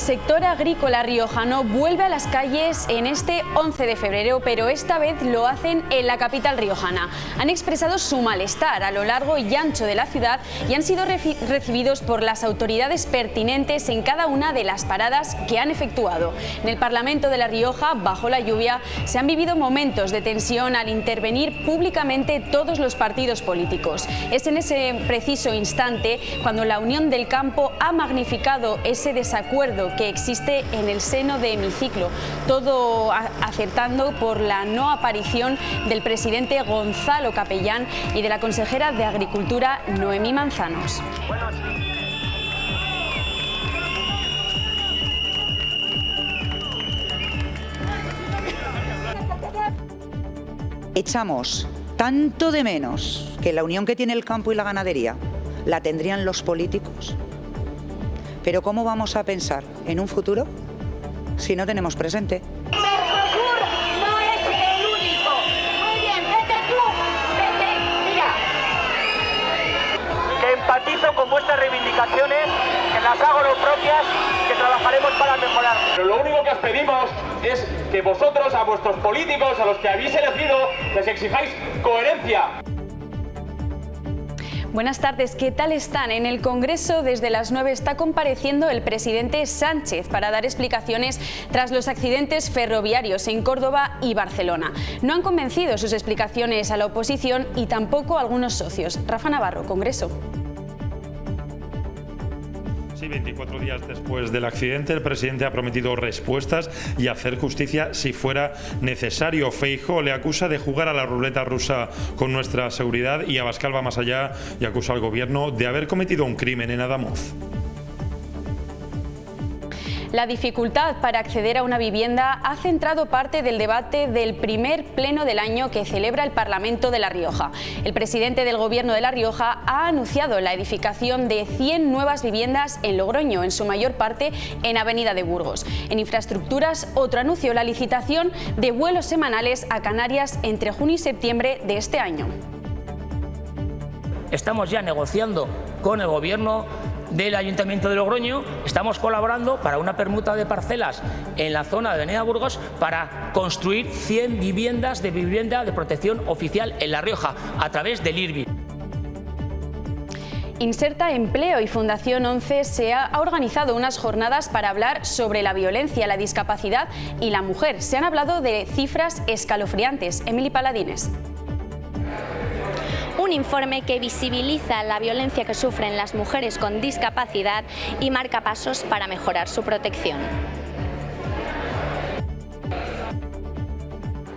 sector agrícola riojano vuelve a las calles en este 11 de febrero, pero esta vez lo hacen en la capital riojana. Han expresado su malestar a lo largo y ancho de la ciudad y han sido recibidos por las autoridades pertinentes en cada una de las paradas que han efectuado. En el Parlamento de La Rioja, bajo la lluvia, se han vivido momentos de tensión al intervenir públicamente todos los partidos políticos. Es en ese preciso instante cuando la Unión del Campo ha magnificado ese desacuerdo que existe en el seno de Hemiciclo, todo acertando por la no aparición del presidente Gonzalo Capellán y de la consejera de Agricultura Noemí Manzanos. Echamos tanto de menos que la unión que tiene el campo y la ganadería la tendrían los políticos. Pero ¿cómo vamos a pensar en un futuro si no tenemos presente? Mercosur no es el único. Muy bien, vete tú, vete, mira. Que empatizo con vuestras reivindicaciones, que las hago no propias, que trabajaremos para mejorar. Pero lo único que os pedimos es que vosotros, a vuestros políticos, a los que habéis elegido, les exijáis coherencia. Buenas tardes, ¿qué tal están? En el Congreso desde las 9 está compareciendo el presidente Sánchez para dar explicaciones tras los accidentes ferroviarios en Córdoba y Barcelona. No han convencido sus explicaciones a la oposición y tampoco a algunos socios. Rafa Navarro, Congreso. Sí, 24 días después del accidente, el presidente ha prometido respuestas y hacer justicia si fuera necesario. Feijóo le acusa de jugar a la ruleta rusa con nuestra seguridad y Abascal va más allá y acusa al gobierno de haber cometido un crimen en Adamuz. La dificultad para acceder a una vivienda ha centrado parte del debate del primer pleno del año que celebra el Parlamento de La Rioja. El presidente del Gobierno de La Rioja ha anunciado la edificación de 100 nuevas viviendas en Logroño, en su mayor parte en Avenida de Burgos. En infraestructuras, otro anunció la licitación de vuelos semanales a Canarias entre junio y septiembre de este año. Estamos ya negociando con el Gobierno del Ayuntamiento de Logroño, estamos colaborando para una permuta de parcelas en la zona de Avenida Burgos para construir 100 viviendas de vivienda de protección oficial en La Rioja a través del IRBI. Inserta Empleo y Fundación 11 se ha organizado unas jornadas para hablar sobre la violencia, la discapacidad y la mujer. Se han hablado de cifras escalofriantes. Emily Paladines. Un informe que visibiliza la violencia que sufren las mujeres con discapacidad y marca pasos para mejorar su protección.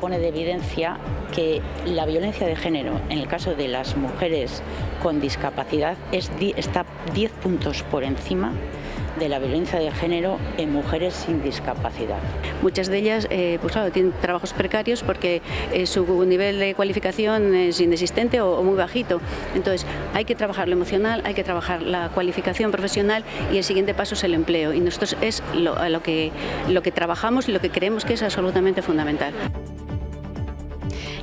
Pone de evidencia que la violencia de género, en el caso de las mujeres con discapacidad, está 10 puntos por encima de la violencia de género en mujeres sin discapacidad. Muchas de ellas pues claro, tienen trabajos precarios porque su nivel de cualificación es inexistente o muy bajito. Entonces hay que trabajar lo emocional, hay que trabajar la cualificación profesional y el siguiente paso es el empleo. Y nosotros es lo que trabajamos y lo que creemos que es absolutamente fundamental.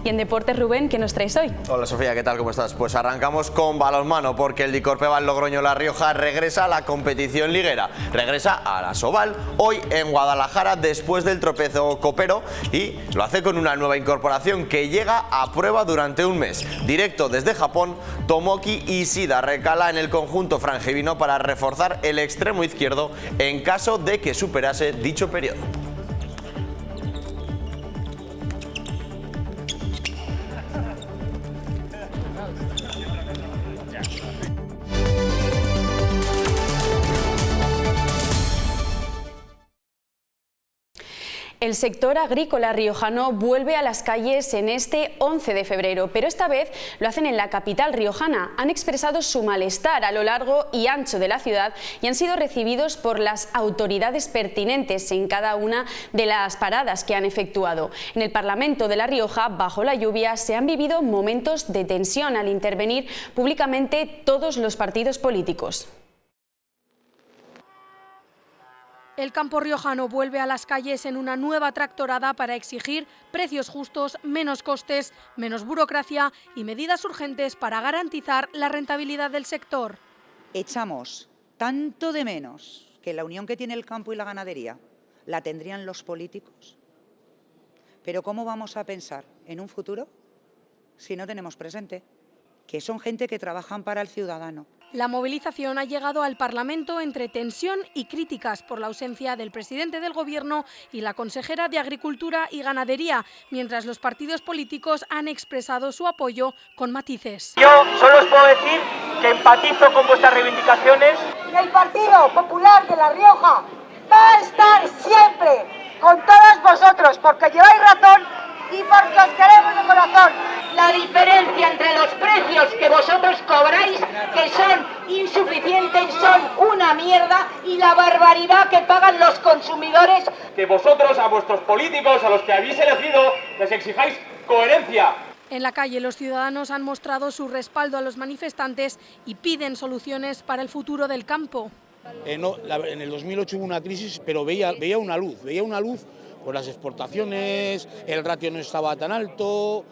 Y en deportes, Rubén, ¿qué nos traes hoy? Hola Sofía, ¿qué tal? ¿Cómo estás? Pues arrancamos con balonmano porque el Dicorpeval Logroño La Rioja regresa a la competición liguera, regresa a la Sobal hoy en Guadalajara después del tropezo copero y lo hace con una nueva incorporación que llega a prueba durante un mes. Directo desde Japón, Tomoki Ishida recala en el conjunto frangivino para reforzar el extremo izquierdo en caso de que superase dicho periodo. El sector agrícola riojano vuelve a las calles en este 11 de febrero, pero esta vez lo hacen en la capital riojana. Han expresado su malestar a lo largo y ancho de la ciudad y han sido recibidos por las autoridades pertinentes en cada una de las paradas que han efectuado. En el Parlamento de La Rioja, bajo la lluvia, se han vivido momentos de tensión al intervenir públicamente todos los partidos políticos. El campo riojano vuelve a las calles en una nueva tractorada para exigir precios justos, menos costes, menos burocracia y medidas urgentes para garantizar la rentabilidad del sector. Echamos tanto de menos que la unión que tiene el campo y la ganadería la tendrían los políticos. Pero ¿cómo vamos a pensar en un futuro si no tenemos presente que son gente que trabajan para el ciudadano? La movilización ha llegado al Parlamento entre tensión y críticas por la ausencia del presidente del Gobierno y la consejera de Agricultura y Ganadería, mientras los partidos políticos han expresado su apoyo con matices. Yo solo os puedo decir que empatizo con vuestras reivindicaciones. El Partido Popular de La Rioja va a estar siempre con todos vosotros, porque lleváis razón y porque os queremos de corazón. La diferencia entre los precios que vosotros cobráis, que son insuficientes, son una mierda, y la barbaridad que pagan los consumidores. Que vosotros, a vuestros políticos, a los que habéis elegido, les exijáis coherencia. En la calle, los ciudadanos han mostrado su respaldo a los manifestantes y piden soluciones para el futuro del campo. En el 2008 hubo una crisis, pero veía una luz por las exportaciones, el ratio no estaba tan alto,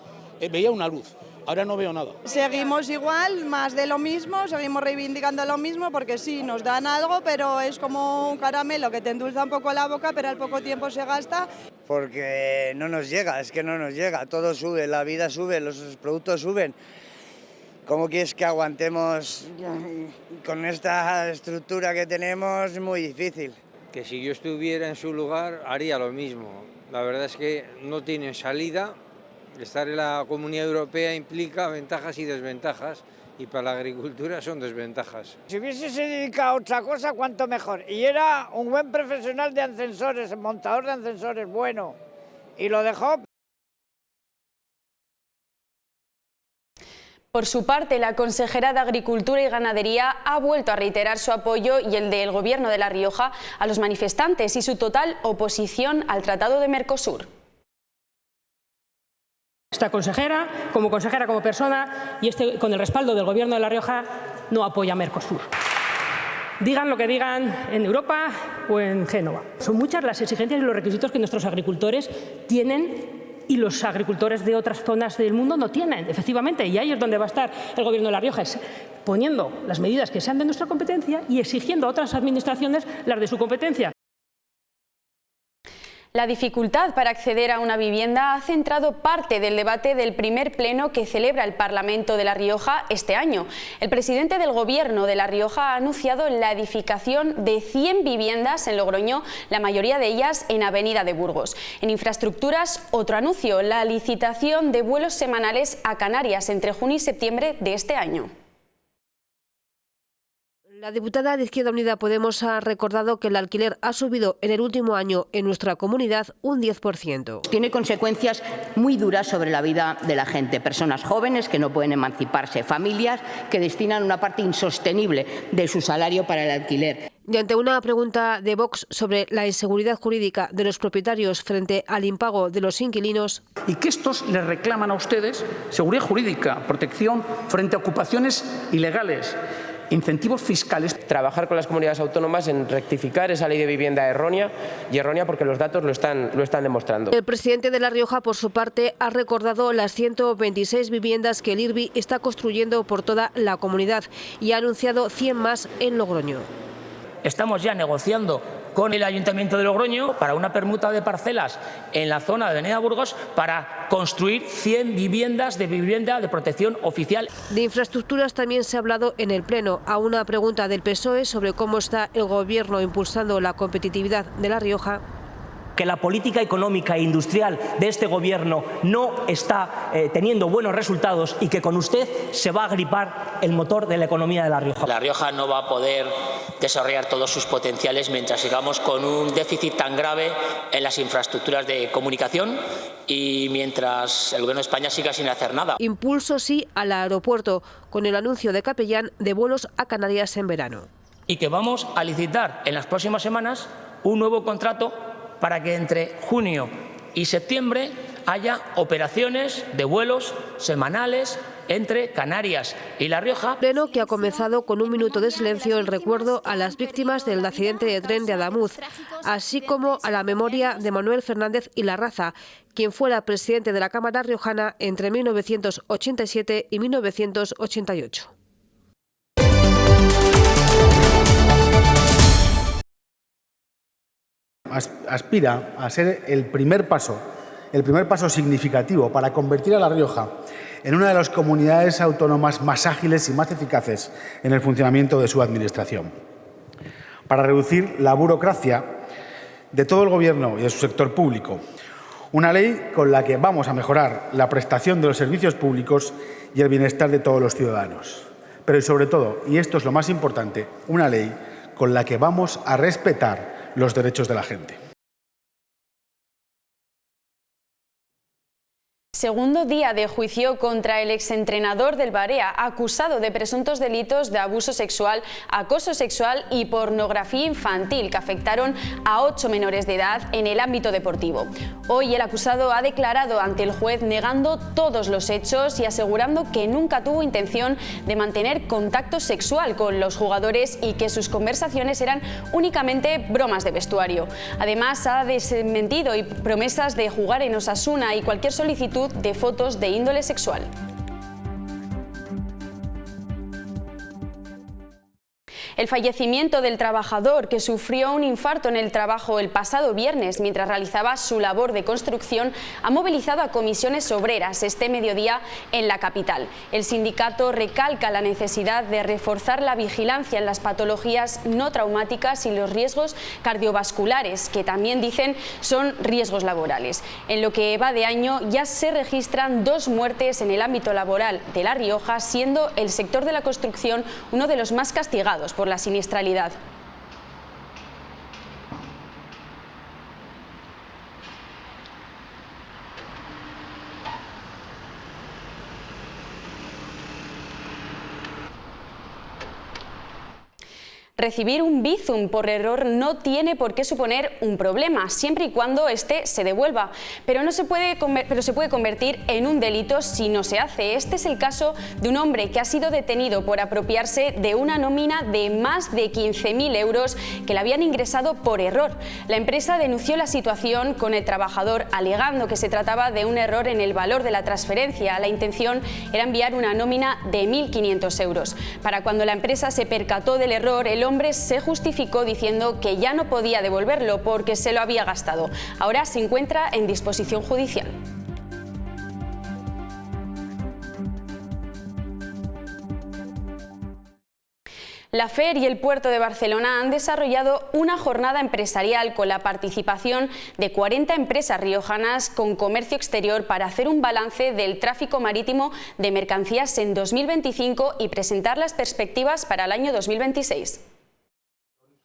veía una luz. Ahora no veo nada. Seguimos igual, más de lo mismo, seguimos reivindicando lo mismo, porque sí, nos dan algo, pero es como un caramelo que te endulza un poco la boca, pero al poco tiempo se gasta. Porque no nos llega, es que no nos llega, todo sube, la vida sube, los productos suben. ¿Cómo quieres que aguantemos con esta estructura que tenemos? Es muy difícil. Que si yo estuviera en su lugar haría lo mismo. La verdad es que no tienen salida. Estar en la Comunidad Europea implica ventajas y desventajas, y para la agricultura son desventajas. Si hubiese dedicado a otra cosa, cuanto mejor. Y era un buen profesional de ascensores, montador de ascensores, bueno, y lo dejó. Por su parte, la consejera de Agricultura y Ganadería ha vuelto a reiterar su apoyo y el del Gobierno de La Rioja a los manifestantes y su total oposición al Tratado de Mercosur. Esta consejera, como persona y con el respaldo del Gobierno de La Rioja, no apoya a Mercosur. Digan lo que digan en Europa o en Génova. Son muchas las exigencias y los requisitos que nuestros agricultores tienen y los agricultores de otras zonas del mundo no tienen, efectivamente, y ahí es donde va a estar el Gobierno de La Rioja, es poniendo las medidas que sean de nuestra competencia y exigiendo a otras administraciones las de su competencia. La dificultad para acceder a una vivienda ha centrado parte del debate del primer pleno que celebra el Parlamento de La Rioja este año. El presidente del Gobierno de La Rioja ha anunciado la edificación de 100 viviendas en Logroño, la mayoría de ellas en Avenida de Burgos. En infraestructuras, otro anuncio, la licitación de vuelos semanales a Canarias entre junio y septiembre de este año. La diputada de Izquierda Unida Podemos ha recordado que el alquiler ha subido en el último año en nuestra comunidad un 10%. Tiene consecuencias muy duras sobre la vida de la gente. Personas jóvenes que no pueden emanciparse, familias que destinan una parte insostenible de su salario para el alquiler. Y ante una pregunta de Vox sobre la inseguridad jurídica de los propietarios frente al impago de los inquilinos. Y que estos les reclaman a ustedes seguridad jurídica, protección frente a ocupaciones ilegales, incentivos fiscales. Trabajar con las comunidades autónomas en rectificar esa ley de vivienda errónea porque los datos lo están demostrando. El presidente de La Rioja, por su parte, ha recordado las 126 viviendas que el IRBI está construyendo por toda la comunidad y ha anunciado 100 más en Logroño. Estamos ya negociando con el Ayuntamiento de Logroño para una permuta de parcelas en la zona de Avenida Burgos para construir 100 viviendas de protección oficial. De infraestructuras también se ha hablado en el Pleno. A una pregunta del PSOE sobre cómo está el Gobierno impulsando la competitividad de La Rioja. Que la política económica e industrial de este Gobierno no está teniendo buenos resultados y que con usted se va a gripar el motor de la economía de La Rioja. La Rioja no va a poder desarrollar todos sus potenciales mientras sigamos con un déficit tan grave en las infraestructuras de comunicación y mientras el Gobierno de España siga sin hacer nada. Impulso sí al aeropuerto, con el anuncio de Capellán de vuelos a Canarias en verano. Y que vamos a licitar en las próximas semanas un nuevo contrato para que entre junio y septiembre haya operaciones de vuelos semanales entre Canarias y La Rioja. Pleno que ha comenzado con un minuto de silencio en recuerdo a las víctimas del accidente de tren de Adamuz, así como a la memoria de Manuel Fernández y Larraza, quien fuera presidente de la Cámara Riojana entre 1987 y 1988. aspira a ser el primer paso significativo para convertir a La Rioja en una de las comunidades autónomas más ágiles y más eficaces en el funcionamiento de su administración, para reducir la burocracia de todo el Gobierno y de su sector público. Una ley con la que vamos a mejorar la prestación de los servicios públicos y el bienestar de todos los ciudadanos. Pero sobre todo, y esto es lo más importante, una ley con la que vamos a respetar los derechos de la gente. Segundo día de juicio contra el exentrenador del Barea, acusado de presuntos delitos de abuso sexual, acoso sexual y pornografía infantil que afectaron a 8 menores de edad en el ámbito deportivo. Hoy el acusado ha declarado ante el juez negando todos los hechos y asegurando que nunca tuvo intención de mantener contacto sexual con los jugadores y que sus conversaciones eran únicamente bromas de vestuario. Además, ha desmentido promesas de jugar en Osasuna y cualquier solicitud de fotos de índole sexual. El fallecimiento del trabajador que sufrió un infarto en el trabajo el pasado viernes mientras realizaba su labor de construcción ha movilizado a comisiones obreras este mediodía en la capital. El sindicato recalca la necesidad de reforzar la vigilancia en las patologías no traumáticas y los riesgos cardiovasculares, que también dicen son riesgos laborales. En lo que va de año ya se registran 2 muertes en el ámbito laboral de La Rioja, siendo el sector de la construcción uno de los más castigados por la siniestralidad. Recibir un bizum por error no tiene por qué suponer un problema, siempre y cuando éste se devuelva, pero se puede convertir en un delito si no se hace. Este es el caso de un hombre que ha sido detenido por apropiarse de una nómina de más de 15.000 euros que le habían ingresado por error. La empresa denunció la situación con el trabajador, alegando que se trataba de un error en el valor de la transferencia. La intención era enviar una nómina de 1.500 euros. Para cuando la empresa se percató del error, el hombre se justificó diciendo que ya no podía devolverlo porque se lo había gastado. Ahora se encuentra en disposición judicial. La FER y el Puerto de Barcelona han desarrollado una jornada empresarial con la participación de 40 empresas riojanas con comercio exterior para hacer un balance del tráfico marítimo de mercancías en 2025 y presentar las perspectivas para el año 2026.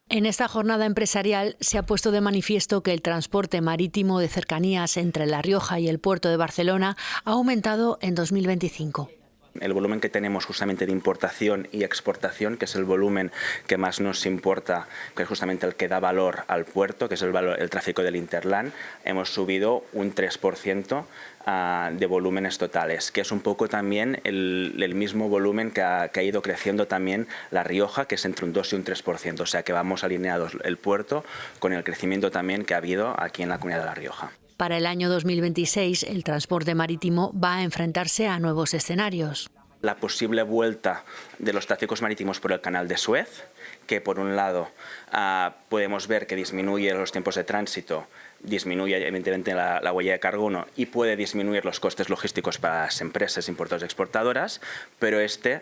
En esta jornada empresarial se ha puesto de manifiesto que el transporte marítimo de cercanías entre La Rioja y el Puerto de Barcelona ha aumentado en 2025. El volumen que tenemos justamente de importación y exportación, que es el volumen que más nos importa, que es justamente el que da valor al puerto, que es el tráfico del Interland, hemos subido un 3% de volúmenes totales, que es un poco también el mismo volumen que ha ido creciendo también La Rioja, que es entre un 2 y un 3%, o sea que vamos alineados el puerto con el crecimiento también que ha habido aquí en la comunidad de La Rioja. Para el año 2026, el transporte marítimo va a enfrentarse a nuevos escenarios. La posible vuelta de los tráficos marítimos por el canal de Suez, que por un lado podemos ver que disminuye los tiempos de tránsito, disminuye evidentemente la huella de carbono y puede disminuir los costes logísticos para las empresas importadoras y exportadoras, pero este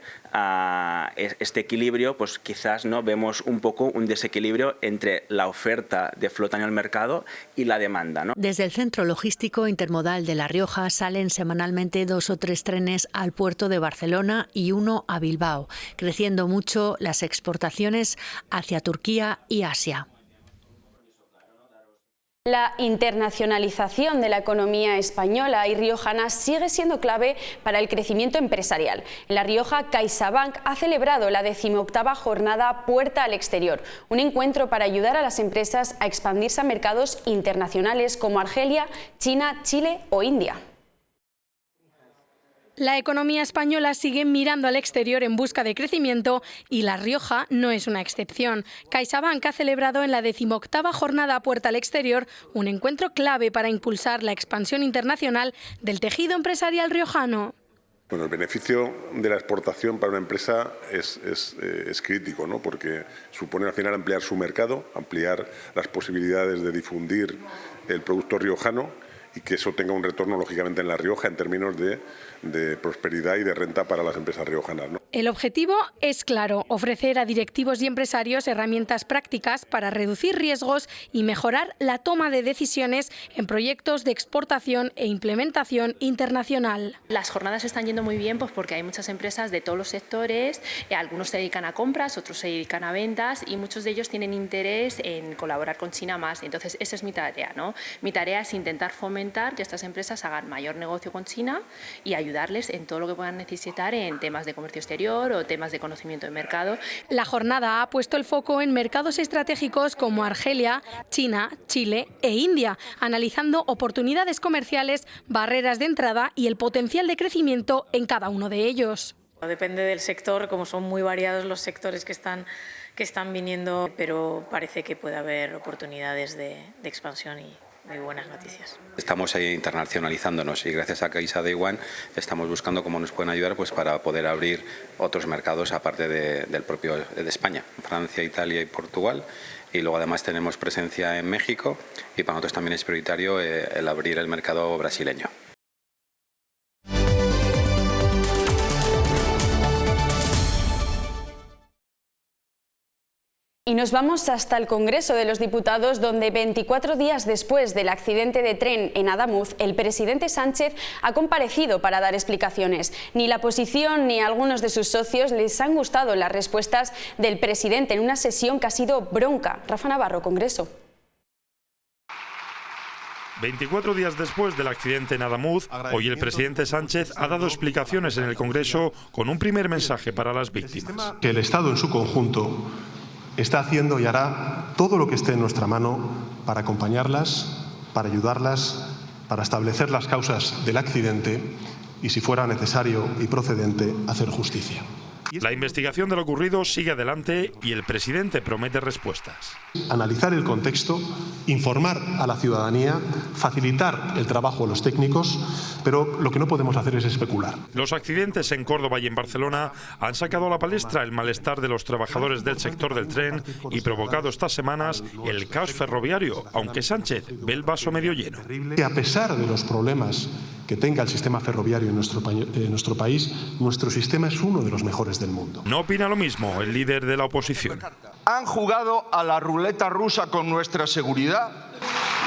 equilibrio, pues quizás no vemos un poco un desequilibrio entre la oferta de flota en el mercado y la demanda, ¿no? Desde el Centro Logístico Intermodal de La Rioja salen semanalmente 2 o 3 trenes al puerto de Barcelona y 1 a Bilbao, creciendo mucho las exportaciones hacia Turquía y Asia. La internacionalización de la economía española y riojana sigue siendo clave para el crecimiento empresarial. En La Rioja, CaixaBank ha celebrado la 18ª jornada Puerta al Exterior, un encuentro para ayudar a las empresas a expandirse a mercados internacionales como Argelia, China, Chile o India. La economía española sigue mirando al exterior en busca de crecimiento y La Rioja no es una excepción. CaixaBank ha celebrado en la 18ª jornada Puerta al Exterior un encuentro clave para impulsar la expansión internacional del tejido empresarial riojano. Bueno, el beneficio de la exportación para una empresa es crítico, ¿no? Porque supone al final ampliar su mercado, ampliar las posibilidades de difundir el producto riojano y que eso tenga un retorno, lógicamente, en La Rioja en términos de prosperidad y de renta para las empresas riojanas, ¿no? El objetivo es claro, ofrecer a directivos y empresarios herramientas prácticas para reducir riesgos y mejorar la toma de decisiones en proyectos de exportación e implementación internacional. Las jornadas están yendo muy bien pues porque hay muchas empresas de todos los sectores, algunos se dedican a compras, otros se dedican a ventas y muchos de ellos tienen interés en colaborar con China más. Entonces esa es mi tarea, ¿no? Mi tarea es intentar fomentar que estas empresas hagan mayor negocio con China y ayudarles en todo lo que puedan necesitar en temas de comercio exterior o temas de conocimiento de mercado. La jornada ha puesto el foco en mercados estratégicos como Argelia, China, Chile e India, analizando oportunidades comerciales, barreras de entrada y el potencial de crecimiento en cada uno de ellos. Depende del sector, como son muy variados los sectores que están viniendo, pero parece que puede haber oportunidades de expansión y muy buenas noticias. Estamos ahí internacionalizándonos y gracias a Caixa Day One estamos buscando cómo nos pueden ayudar pues para poder abrir otros mercados aparte del propio de España, Francia, Italia y Portugal. Y luego además tenemos presencia en México y para nosotros también es prioritario el abrir el mercado brasileño. Y nos vamos hasta el Congreso de los Diputados, donde 24 días después del accidente de tren en Adamuz, el presidente Sánchez ha comparecido para dar explicaciones. Ni la oposición ni algunos de sus socios les han gustado las respuestas del presidente en una sesión que ha sido bronca. Rafa Navarro, Congreso. 24 días después del accidente en Adamuz, hoy el presidente Sánchez ha dado explicaciones en el Congreso con un primer mensaje para las víctimas. Que el Estado en su conjunto está haciendo y hará todo lo que esté en nuestra mano para acompañarlas, para ayudarlas, para establecer las causas del accidente y, si fuera necesario y procedente, hacer justicia. La investigación de lo ocurrido sigue adelante y el presidente promete respuestas. Analizar el contexto, informar a la ciudadanía, facilitar el trabajo a los técnicos, pero lo que no podemos hacer es especular. Los accidentes en Córdoba y en Barcelona han sacado a la palestra el malestar de los trabajadores del sector del tren y provocado estas semanas el caos ferroviario, aunque Sánchez ve el vaso medio lleno. A pesar de los problemas que tenga el sistema ferroviario en nuestro país, nuestro sistema es uno de los mejores del mundo. No opina lo mismo el líder de la oposición. Han jugado a la ruleta rusa con nuestra seguridad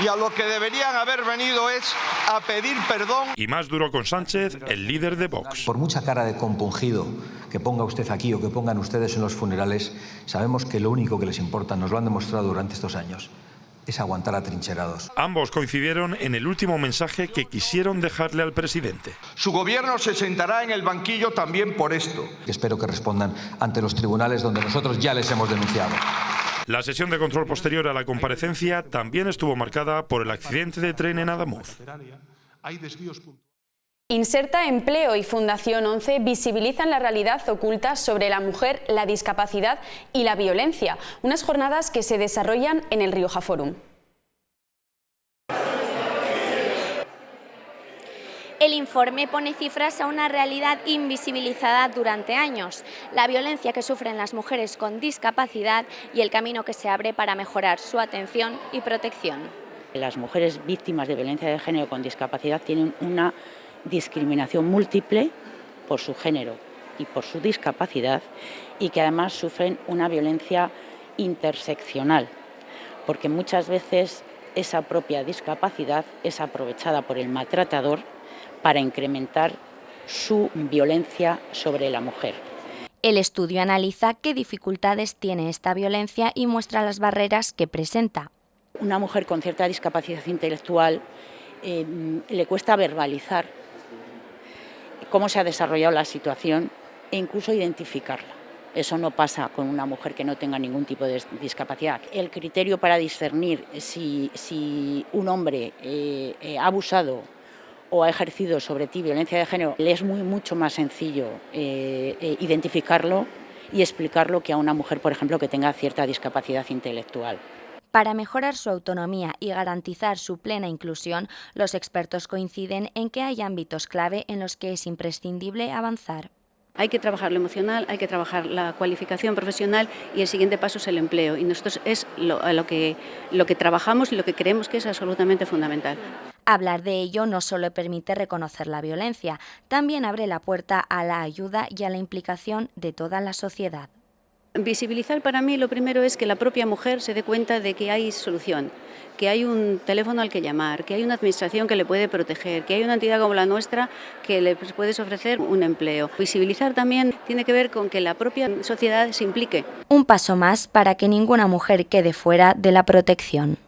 y a lo que deberían haber venido es a pedir perdón. Y más duro con Sánchez, el líder de Vox. Por mucha cara de compungido que ponga usted aquí o que pongan ustedes en los funerales, sabemos que lo único que les importa, nos lo han demostrado durante estos años, es aguantar atrincherados. Ambos coincidieron en el último mensaje que quisieron dejarle al presidente. Su gobierno se sentará en el banquillo también por esto. Espero que respondan ante los tribunales donde nosotros ya les hemos denunciado. La sesión de control posterior a la comparecencia también estuvo marcada por el accidente de tren en Adamuz. Inserta Empleo y Fundación 11 visibilizan la realidad oculta sobre la mujer, la discapacidad y la violencia. Unas jornadas que se desarrollan en el Rioja Forum. El informe pone cifras a una realidad invisibilizada durante años, la violencia que sufren las mujeres con discapacidad y el camino que se abre para mejorar su atención y protección. Las mujeres víctimas de violencia de género con discapacidad tienen una discriminación múltiple por su género y por su discapacidad y que además sufren una violencia interseccional, porque muchas veces esa propia discapacidad es aprovechada por el maltratador para incrementar su violencia sobre la mujer. El estudio analiza qué dificultades tiene esta violencia y muestra las barreras que presenta. Una mujer con cierta discapacidad intelectual le cuesta verbalizar cómo se ha desarrollado la situación e incluso identificarla. Eso no pasa con una mujer que no tenga ningún tipo de discapacidad. El criterio para discernir si un hombre ha abusado o ha ejercido sobre ti violencia de género, le es mucho más sencillo identificarlo y explicarlo que a una mujer, por ejemplo, que tenga cierta discapacidad intelectual. Para mejorar su autonomía y garantizar su plena inclusión, los expertos coinciden en que hay ámbitos clave en los que es imprescindible avanzar. Hay que trabajar lo emocional, hay que trabajar la cualificación profesional y el siguiente paso es el empleo. Y nosotros es lo que trabajamos y lo que creemos que es absolutamente fundamental. Hablar de ello no solo permite reconocer la violencia, también abre la puerta a la ayuda y a la implicación de toda la sociedad. Visibilizar para mí lo primero es que la propia mujer se dé cuenta de que hay solución, que hay un teléfono al que llamar, que hay una administración que le puede proteger, que hay una entidad como la nuestra que le puedes ofrecer un empleo. Visibilizar también tiene que ver con que la propia sociedad se implique. Un paso más para que ninguna mujer quede fuera de la protección.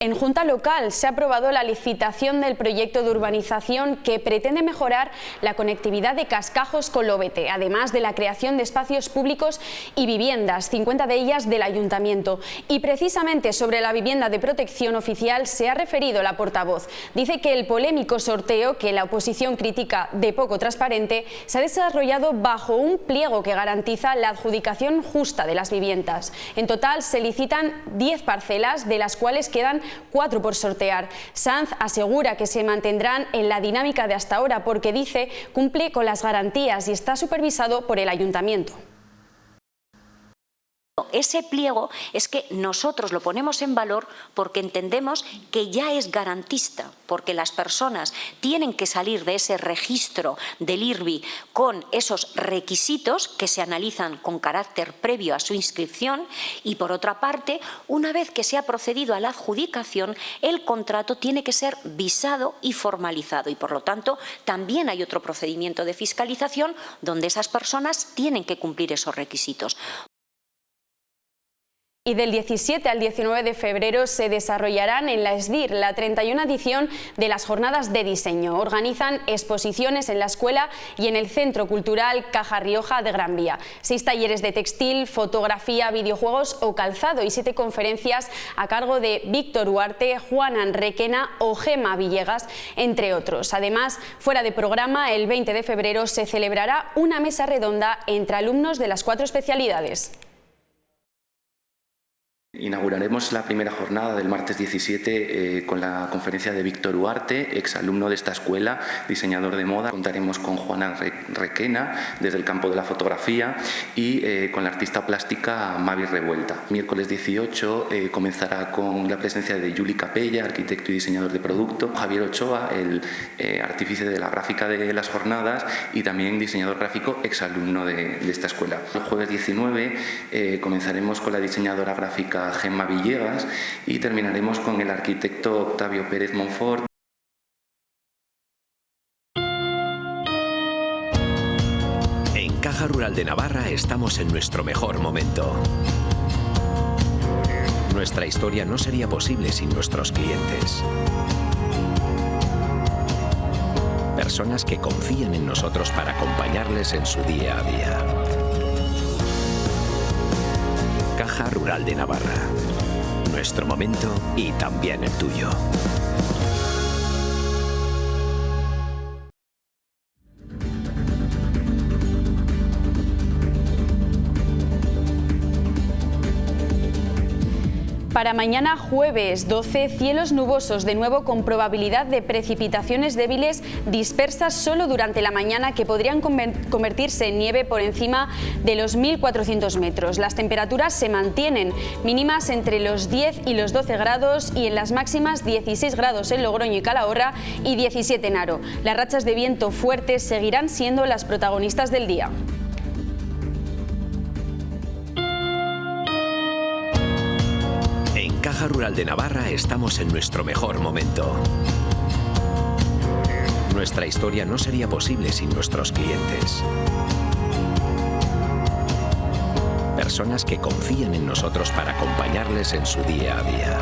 En Junta Local se ha aprobado la licitación del proyecto de urbanización que pretende mejorar la conectividad de Cascajos con Lobete, además de la creación de espacios públicos y viviendas, 50 de ellas del Ayuntamiento. Y precisamente sobre la vivienda de protección oficial se ha referido la portavoz. Dice que el polémico sorteo, que la oposición critica de poco transparente, se ha desarrollado bajo un pliego que garantiza la adjudicación justa de las viviendas. En total se licitan 10 parcelas, de las cuales quedan 4 por sortear. Sanz asegura que se mantendrán en la dinámica de hasta ahora porque dice cumple con las garantías y está supervisado por el Ayuntamiento. Ese pliego es que nosotros lo ponemos en valor porque entendemos que ya es garantista, porque las personas tienen que salir de ese registro del IRBI con esos requisitos que se analizan con carácter previo a su inscripción y, por otra parte, una vez que se ha procedido a la adjudicación, el contrato tiene que ser visado y formalizado y, por lo tanto, también hay otro procedimiento de fiscalización donde esas personas tienen que cumplir esos requisitos. Y del 17 al 19 de febrero se desarrollarán en la ESDIR la 31 edición de las Jornadas de Diseño. Organizan exposiciones en la escuela y en el Centro Cultural Caja Rioja de Gran Vía. 6 talleres de textil, fotografía, videojuegos o calzado y 7 conferencias a cargo de Víctor Huarte, Juana Requena o Gema Villegas, entre otros. Además, fuera de programa, el 20 de febrero se celebrará una mesa redonda entre alumnos de las 4 especialidades. Inauguraremos la primera jornada del martes 17 con la conferencia de Víctor Huarte, exalumno de esta escuela, diseñador de moda. Contaremos con Juana Requena desde el campo de la fotografía y con la artista plástica Mavi Revuelta. Miércoles 18 comenzará con la presencia de Juli Capella, arquitecto y diseñador de producto, Javier Ochoa, el artífice de la gráfica de las jornadas y también diseñador gráfico, exalumno de esta escuela. El jueves 19 comenzaremos con la diseñadora gráfica Gema Villegas y terminaremos con el arquitecto Octavio Pérez Monfort. En Caja Rural de Navarra estamos en nuestro mejor momento. Nuestra historia no sería posible sin nuestros clientes. Personas que confían en nosotros para acompañarles en su día a día. Caja Rural de Navarra. Nuestro momento y también el tuyo. Para mañana jueves 12, cielos nubosos de nuevo con probabilidad de precipitaciones débiles dispersas solo durante la mañana que podrían convertirse en nieve por encima de los 1.400 metros. Las temperaturas se mantienen mínimas entre los 10 y los 12 grados y en las máximas 16 grados en Logroño y Calahorra y 17 en Haro. Las rachas de viento fuertes seguirán siendo las protagonistas del día. Caja Rural de Navarra estamos en nuestro mejor momento. Nuestra historia no sería posible sin nuestros clientes. Personas que confían en nosotros para acompañarles en su día a día.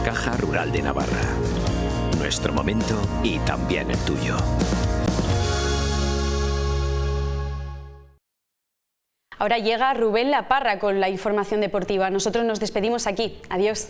Caja Rural de Navarra. Nuestro momento y también el tuyo. Ahora llega Rubén La Parra con la información deportiva. Nosotros nos despedimos aquí. Adiós.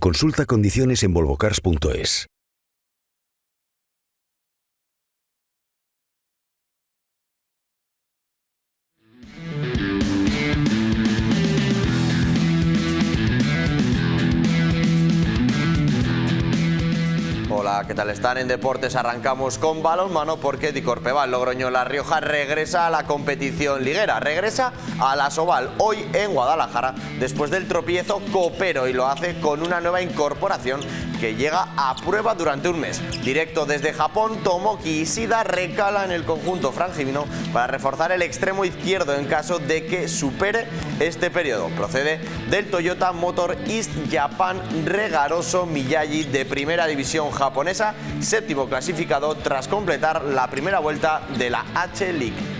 Consulta condiciones en volvocars.es. Hola, ¿qué tal están? En Deportes arrancamos con balonmano porque Dicorpeval Logroño La Rioja regresa a la competición liguera, regresa a la Asobal hoy en Guadalajara después del tropiezo copero y lo hace con una nueva incorporación que llega a prueba durante un mes. Directo desde Japón, Tomoki Ishida recala en el conjunto frangivino para reforzar el extremo izquierdo en caso de que supere este periodo. Procede del Toyota Motor East Japan Regaroso Miyagi de primera división japonesa, séptimo clasificado tras completar la primera vuelta de la H-League.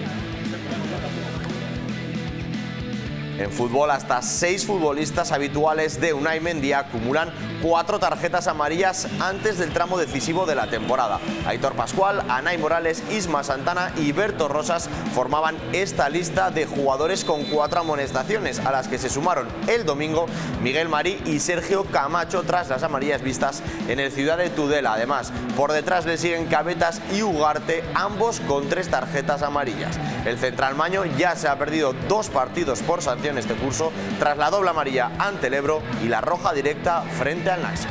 En fútbol, hasta 6 futbolistas habituales de Unai Mendy acumulan 4 tarjetas amarillas antes del tramo decisivo de la temporada. Aitor Pascual, Anay Morales, Isma Santana y Berto Rosas formaban esta lista de jugadores con 4 amonestaciones, a las que se sumaron el domingo Miguel Marí y Sergio Camacho tras las amarillas vistas en el Ciudad de Tudela. Además, por detrás le siguen Cabetas y Ugarte, ambos con 3 tarjetas amarillas. El central maño ya se ha perdido 2 partidos por sanción este curso tras la doble amarilla ante el Ebro y la roja directa frente al Naxo.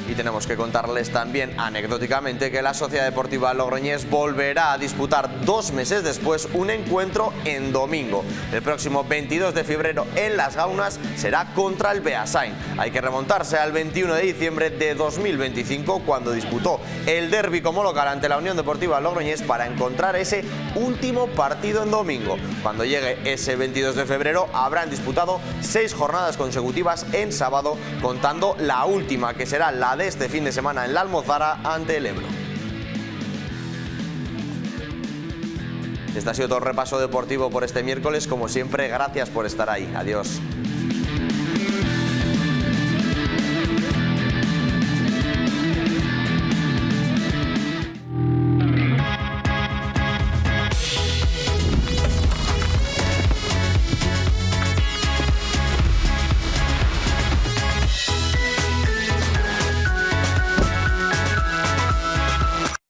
Y tenemos que contarles también anecdóticamente que la Sociedad Deportiva Logroñés volverá a disputar 2 meses después un encuentro en domingo. El próximo 22 de febrero en Las Gaunas será contra el Beasain. Hay que remontarse al 21 de diciembre de 2025 cuando disputó el derbi como local ante la Unión Deportiva Logroñés para encontrar ese último partido en domingo. Cuando llegue ese 22 de febrero habrán disputado 6 jornadas consecutivas en sábado, contando la última que será la de este fin de semana en la Almozara ante el Ebro. Este ha sido todo el repaso deportivo por este miércoles. Como siempre, gracias por estar ahí. Adiós.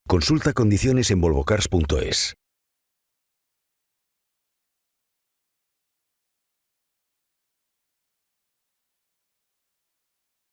Consulta condiciones en volvocars.es.